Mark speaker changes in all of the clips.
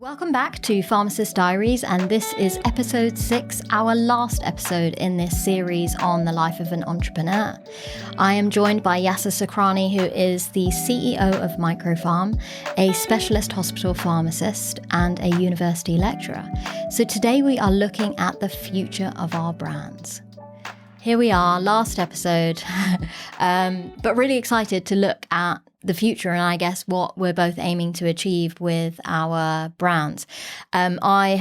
Speaker 1: Welcome back to Pharmacist Diaries, and this is episode 6, our last episode in this series on the life of an entrepreneur. I am joined by Yasir Sacranie, who is the CEO of Micropharm, a specialist hospital pharmacist, and a university lecturer. So today we are looking at the future of our brands. Here we are, last episode, but really excited to look at the future and I guess what we're both aiming to achieve with our brands. I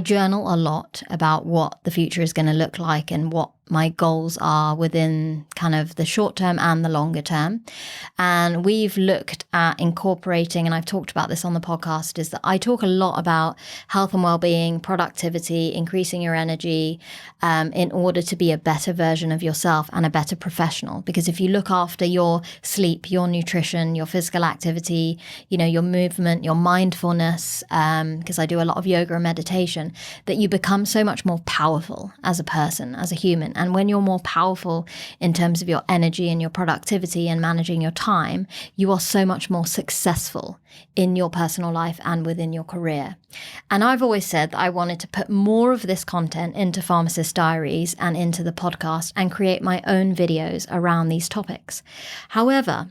Speaker 1: journal a lot about what the future is going to look like and what my goals are within kind of the short term and the longer term. And we've looked at incorporating, and I've talked about this on the podcast, is that I talk a lot about health and well-being, productivity, increasing your energy in order to be a better version of yourself and a better professional. Because if you look after your sleep, your nutrition, your physical activity, your movement, your mindfulness, because I do a lot of yoga and meditation, that you become so much more powerful as a person, as a human. And when you're more powerful in terms of your energy and your productivity and managing your time, you are so much more successful in your personal life and within your career. And I've always said that I wanted to put more of this content into Pharmacist Diaries and into the podcast and create my own videos around these topics. However,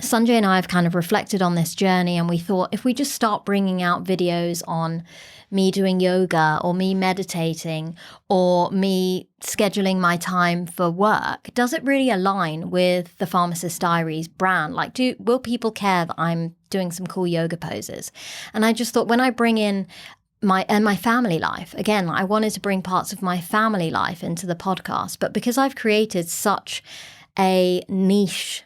Speaker 1: Sunjay and I have kind of reflected on this journey, and we thought if we just start bringing out videos on me doing yoga or me meditating or me scheduling my time for work, does it really align with the Pharmacist Diaries brand? Will people care that I'm doing some cool yoga poses? And I just thought when I bring in my family life, again, I wanted to bring parts of my family life into the podcast, but because I've created such a niche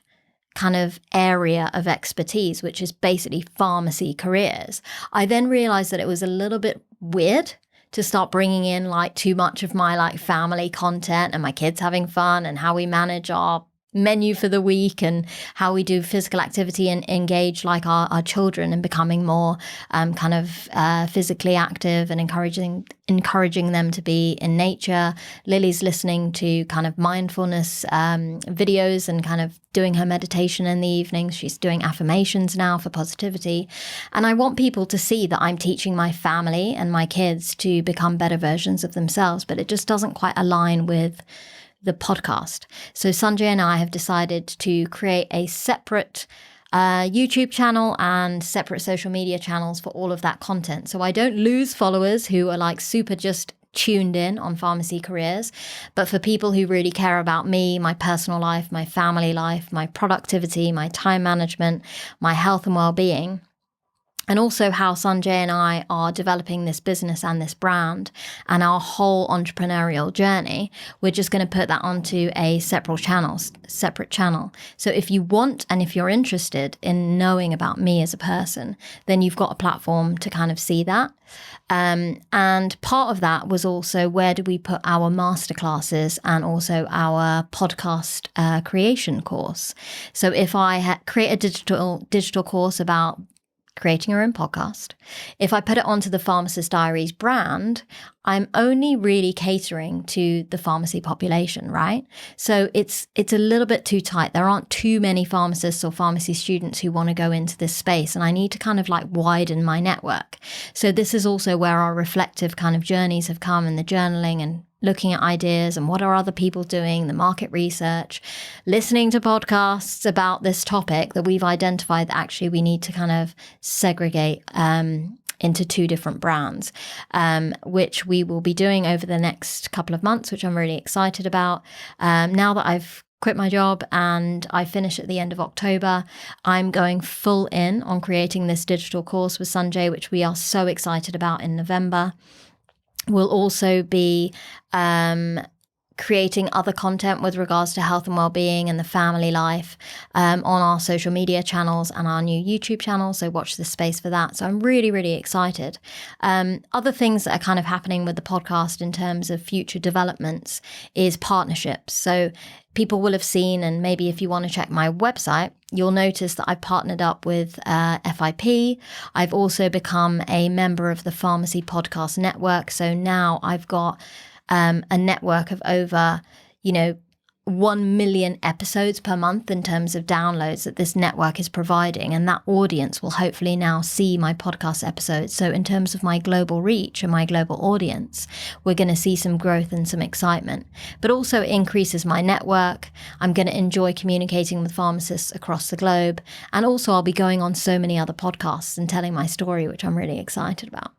Speaker 1: kind of area of expertise, which is basically pharmacy careers, I then realized that it was a little bit weird to start bringing in too much of my family content and my kids having fun and how we manage our menu for the week and how we do physical activity and engage our children and becoming more physically active and encouraging them to be in nature. Lily's listening to kind of mindfulness videos and kind of doing her meditation in the evenings. She's doing affirmations now for positivity. And I want people to see that I'm teaching my family and my kids to become better versions of themselves, but it just doesn't quite align with the podcast. So Sunjay and I have decided to create a separate YouTube channel and separate social media channels for all of that content. So I don't lose followers who are super just tuned in on pharmacy careers, but for people who really care about me, my personal life, my family life, my productivity, my time management, my health and well-being, and also how Sunjay and I are developing this business and this brand and our whole entrepreneurial journey, we're just going to put that onto a separate channel. So if you want and if you're interested in knowing about me as a person, then you've got a platform to kind of see that. And part of that was also where do we put our masterclasses and also our podcast creation course. So if I create a digital course about creating your own podcast, if I put it onto the Pharmacist Diaries brand, I'm only really catering to the pharmacy population, right? So it's a little bit too tight. There aren't too many pharmacists or pharmacy students who want to go into this space, and I need to kind of widen my network. So this is also where our reflective kind of journeys have come, and the journaling and looking at ideas and what are other people doing, the market research, listening to podcasts about this topic that we've identified that actually we need to kind of segregate into 2 different brands, which we will be doing over the next couple of months, which I'm really excited about. Now that I've quit my job and I finish at the end of October, I'm going full in on creating this digital course with Sunjay, which we are so excited about in November. We'll also be creating other content with regards to health and well-being and the family life on our social media channels and our new YouTube channel. So watch this space for that. So I'm really, really excited. Other things that are kind of happening with the podcast in terms of future developments is partnerships. So people will have seen, and maybe if you want to check my website, you'll notice that I've partnered up with FIP. I've also become a member of the Pharmacy Podcast Network. So now I've got a network of over, 1 million episodes per month in terms of downloads that this network is providing, and that audience will hopefully now see my podcast episodes. So in terms of my global reach and my global audience, we're going to see some growth and some excitement, but also it increases my network. I'm going to enjoy communicating with pharmacists across the globe, and also I'll be going on so many other podcasts and telling my story, which I'm really excited about.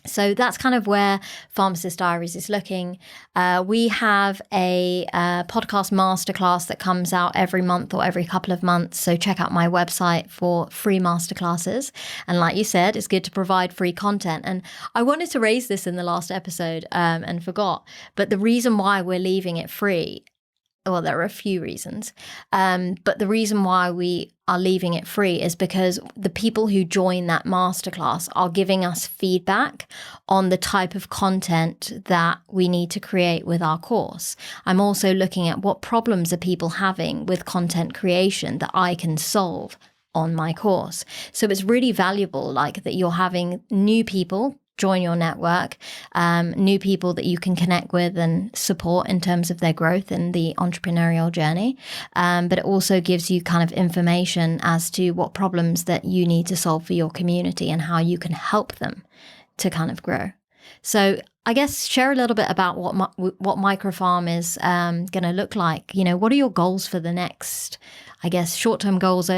Speaker 1: So that's kind of where Pharmacist Diaries is looking. We have a podcast masterclass that comes out every month or every couple of months. So check out my website for free masterclasses. And like you said, it's good to provide free content. And I wanted to raise this in the last episode and forgot. But the reason why we're leaving it free, well, there are a few reasons, but the reason why we are leaving it free is because the people who join that masterclass are giving us feedback on the type of content that we need to create with our course. I'm also looking at what problems are people having with content creation that I can solve on my course. So it's really valuable, like that you're having new people join your network, new people that you can connect with and support in terms of their growth in the entrepreneurial journey. But it also gives you kind of information as to what problems that you need to solve for your community and how you can help them to kind of grow. So I guess share a little bit about what micropharm is going to look like. You know, what are your goals for the next, I guess, short-term goals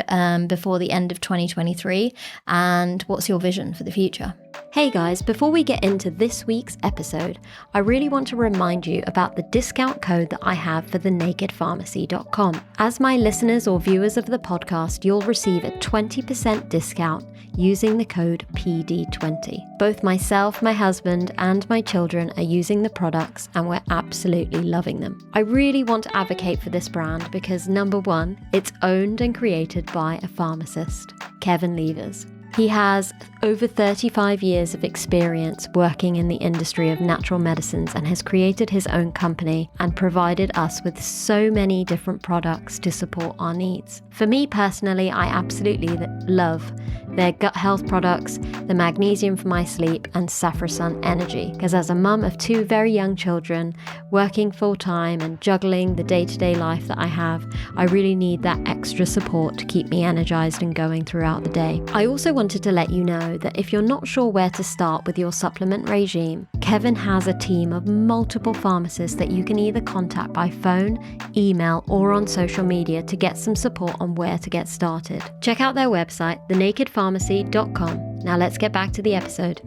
Speaker 1: before the end of 2023, and what's your vision for the future? Hey guys, before we get into this week's episode, I really want to remind you about the discount code that I have for thenakedpharmacy.com. As my listeners or viewers of the podcast, you'll receive a 20% discount using the code PD20. Both myself, my husband, and my children are using the products and we're absolutely loving them. I really want to advocate for this brand because number one, it's owned and created by a pharmacist, Kevin Levers. He has over 35 years of experience working in the industry of natural medicines and has created his own company and provided us with so many different products to support our needs. For me personally, I absolutely love their gut health products, the magnesium for my sleep, and Saffrosun Energy, because as a mum of two very young children, working full-time and juggling the day-to-day life that I have, I really need that extra support to keep me energized and going throughout the day. I also wanted to let you know that if you're not sure where to start with your supplement regime, Kevin has a team of multiple pharmacists that you can either contact by phone, email, or on social media to get some support on where to get started. Check out their website, thenakedpharmacy.com. Now let's get back to the episode.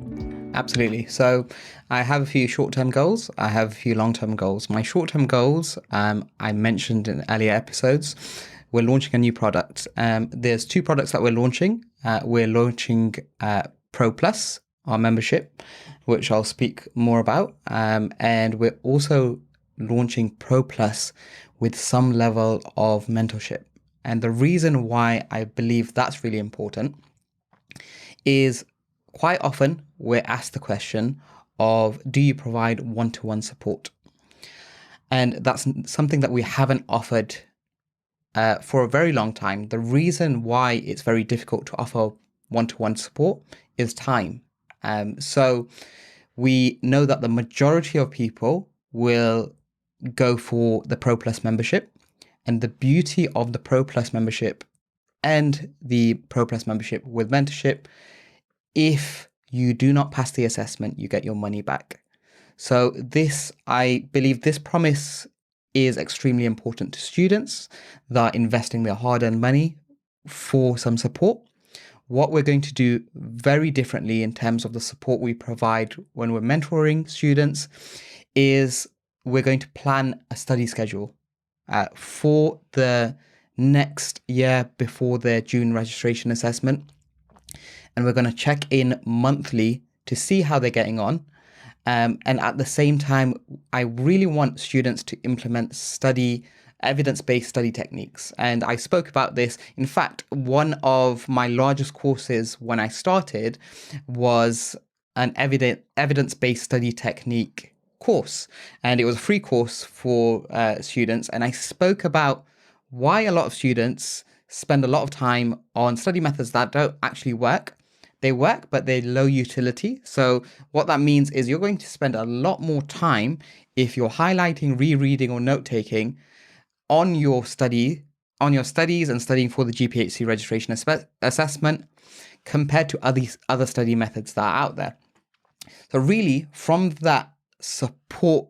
Speaker 2: Absolutely. So I have a few short-term goals. I have a few long-term goals. My short-term goals, I mentioned in earlier episodes. We're launching a new product. There's two products that we're launching. We're launching Pro Plus, our membership, which I'll speak more about. And we're also launching Pro Plus with some level of mentorship. And the reason why I believe that's really important is quite often we're asked the question of, do you provide one-to-one support? And that's something that we haven't offered for a very long time. The reason why it's very difficult to offer one-to-one support is time. So we know that the majority of people will go for the Pro Plus membership. And the beauty of the Pro Plus membership and the Pro Plus membership with mentorship, if you do not pass the assessment, you get your money back. So this, I believe this promise is extremely important to students that are investing their hard-earned money for some support. What we're going to do very differently in terms of the support we provide when we're mentoring students is we're going to plan a study schedule for the next year before their June registration assessment. And we're going to check in monthly to see how they're getting on. And at the same time, I really want students to implement evidence-based study techniques. And I spoke about this. In fact, one of my largest courses when I started was an evidence-based study technique course. And it was a free course for students. And I spoke about why a lot of students spend a lot of time on study methods that don't actually work. They work, but they're low utility. So what that means is you're going to spend a lot more time if you're highlighting, rereading, or note-taking on your studies and studying for the GPHC registration assessment compared to other study methods that are out there. So really, from that support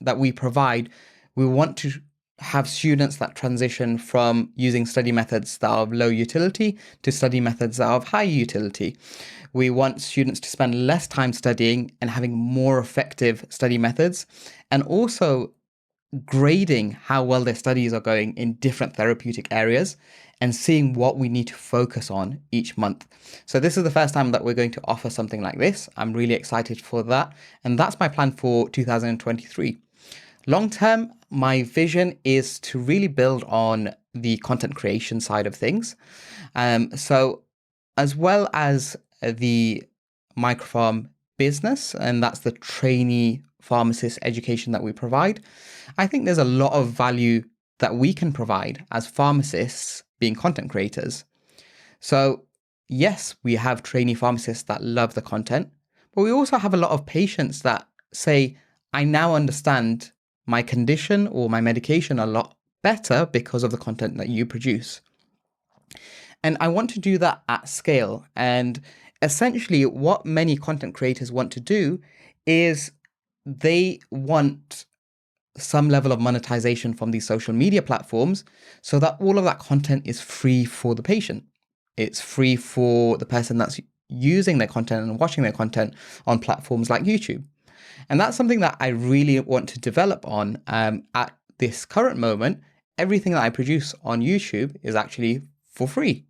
Speaker 2: that we provide, we want to have students that transition from using study methods that are of low utility to study methods that are of high utility. We want students to spend less time studying and having more effective study methods, and also grading how well their studies are going in different therapeutic areas and seeing what we need to focus on each month. So this is the first time that we're going to offer something like this. I'm really excited for that. And that's my plan for 2023. Long term, my vision is to really build on the content creation side of things. So as well as the micropharm business, and that's the trainee pharmacist education that we provide, I think there's a lot of value that we can provide as pharmacists being content creators. So yes, we have trainee pharmacists that love the content, but we also have a lot of patients that say, I now understand my condition or my medication a lot better because of the content that you produce. And I want to do that at scale. And essentially what many content creators want to do is they want some level of monetization from these social media platforms so that all of that content is free for the patient. It's free for the person that's using their content and watching their content on platforms like YouTube. And that's something that I really want to develop on. At this current moment, everything that I produce on YouTube is actually for free.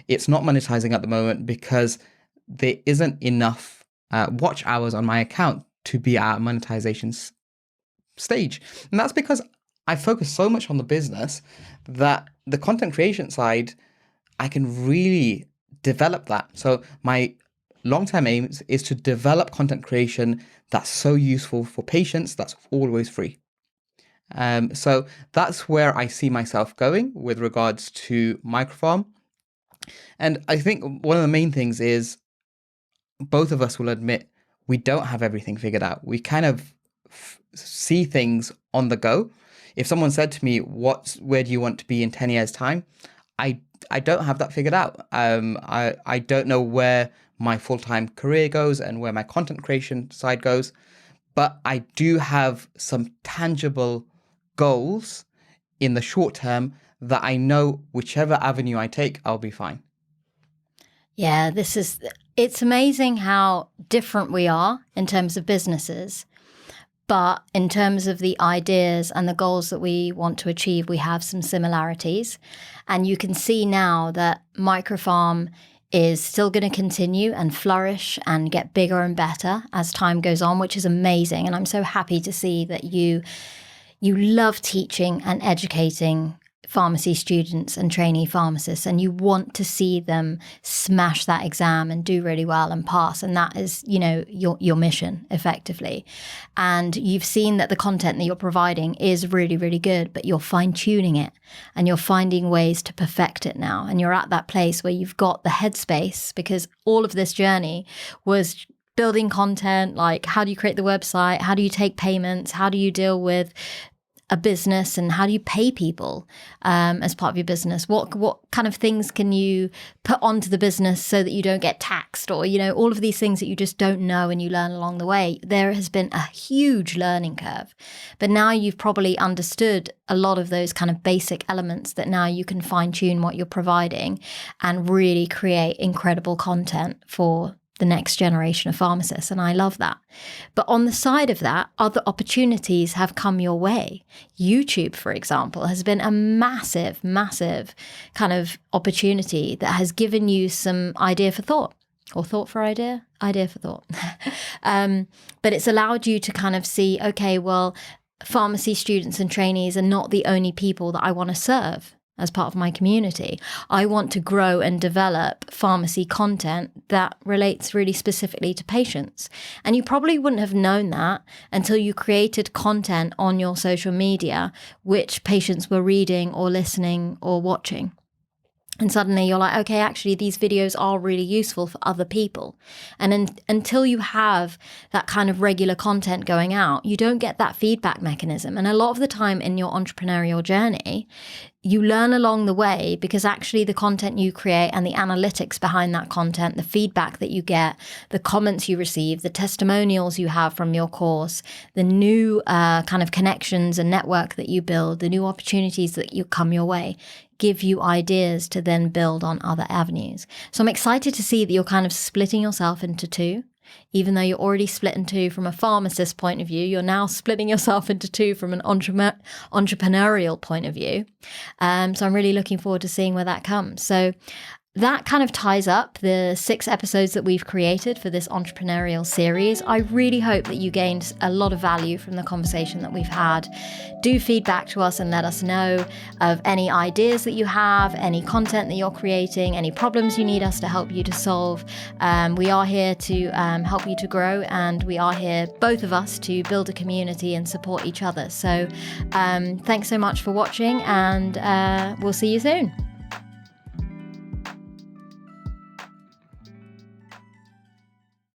Speaker 2: It's not monetizing at the moment because there isn't enough watch hours on my account to be at monetization stage. And that's because I focus so much on the business that the content creation side, I can really develop that. So my long-term aim is to develop content creation that's so useful for patients, that's always free. So that's where I see myself going with regards to micropharm. And I think one of the main things is both of us will admit we don't have everything figured out. We kind of see things on the go. If someone said to me, where do you want to be in 10 years' time? I don't have that figured out. I don't know where my full-time career goes and where my content creation side goes, but I do have some tangible goals in the short term that I know whichever avenue I take, I'll be fine.
Speaker 1: Yeah, it's amazing how different we are in terms of businesses. But in terms of the ideas and the goals that we want to achieve, we have some similarities. And you can see now that micropharm is still going to continue and flourish and get bigger and better as time goes on, which is amazing. And I'm so happy to see that you love teaching and educating pharmacy students and trainee pharmacists, and you want to see them smash that exam and do really well and pass. And that is, your mission effectively. And you've seen that the content that you're providing is really, really good, but you're fine tuning it and you're finding ways to perfect it now. And you're at that place where you've got the headspace, because all of this journey was building content. Like, how do you create the website? How do you take payments? How do you deal with a business, and how do you pay people as part of your business? What kind of things can you put onto the business so that you don't get taxed, or all of these things that you just don't know and you learn along the way? There has been a huge learning curve, but now you've probably understood a lot of those kind of basic elements that now you can fine tune what you're providing and really create incredible content for the next generation of pharmacists. And I love that. But on the side of that, other opportunities have come your way. YouTube, for example, has been a massive, massive kind of opportunity that has given you some idea for thought, or thought for idea for thought. But it's allowed you to kind of see, okay, well, pharmacy students and trainees are not the only people that I want to serve as part of my community. I want to grow and develop pharmacy content that relates really specifically to patients. And you probably wouldn't have known that until you created content on your social media which patients were reading or listening or watching. And suddenly you're like, okay, actually, these videos are really useful for other people. And until you have that kind of regular content going out, you don't get that feedback mechanism. And a lot of the time in your entrepreneurial journey, you learn along the way, because actually the content you create and the analytics behind that content, the feedback that you get, the comments you receive, the testimonials you have from your course, the new kind of connections and network that you build, the new opportunities that you come your way, give you ideas to then build on other avenues. So I'm excited to see that you're kind of splitting yourself into two. Even though you're already split in two from a pharmacist point of view, you're now splitting yourself into two from an entrepreneurial point of view. So I'm really looking forward to seeing where that comes. So that kind of ties up the 6 episodes that we've created for this entrepreneurial series. I really hope that you gained a lot of value from the conversation that we've had. Do feedback to us and let us know of any ideas that you have, any content that you're creating, any problems you need us to help you to solve. We are here to help you to grow, and we are here, both of us, to build a community and support each other. So thanks so much for watching, and we'll see you soon.